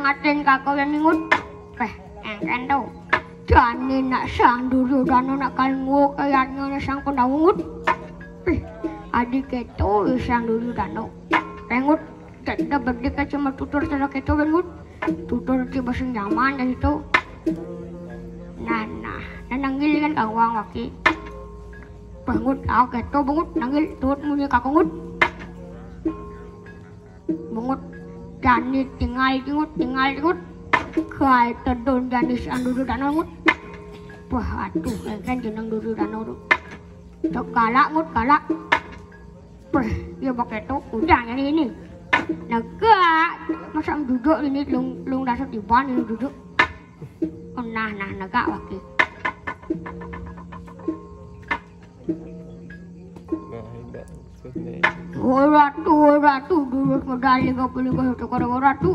Ngaten kakoyan ningut engken to jane nak sang Duryudana nak kalmu kayane sang Pandhawa adik keto sang Duryudana pengut kita berdeka cuma tutur cara keto pengut tutur ti bahasa nyaman dan itu nah nanggil kan kawang waki pengut aku keto pengut nanggil tut munya kakongut pengut jani tinggal tingut kai tedon jani sang Duryudana ngut wah aduh kan jeneng Duryudana tu tok kalak ngut kalak wah dia pakai tok udah ini naga masa duduk ini lung dasar di ban ini duduk nah naga wakil ratu duduk medali gak boleh ke ratu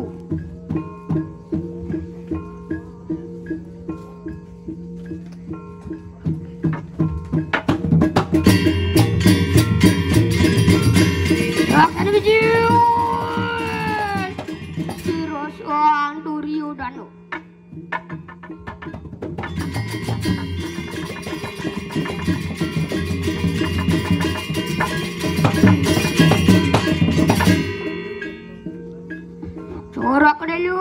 akan biju Sirosoan Duryudana corak dulu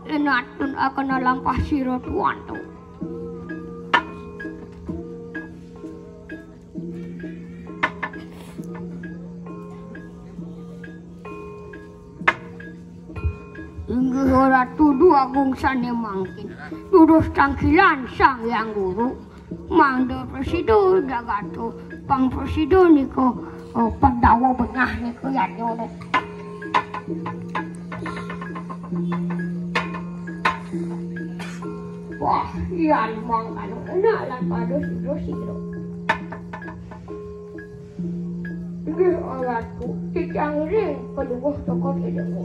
inatun akan lampah siro tuan tu inggih ratu dua gungsane mangkin duduh tangkilan sang yang guru mangdo presido jagato pang presido niko Pandhawa bengah niko yanyone wah yan mangkano enak lan pados siro inggih ratu tijang ring peluh toko kedemu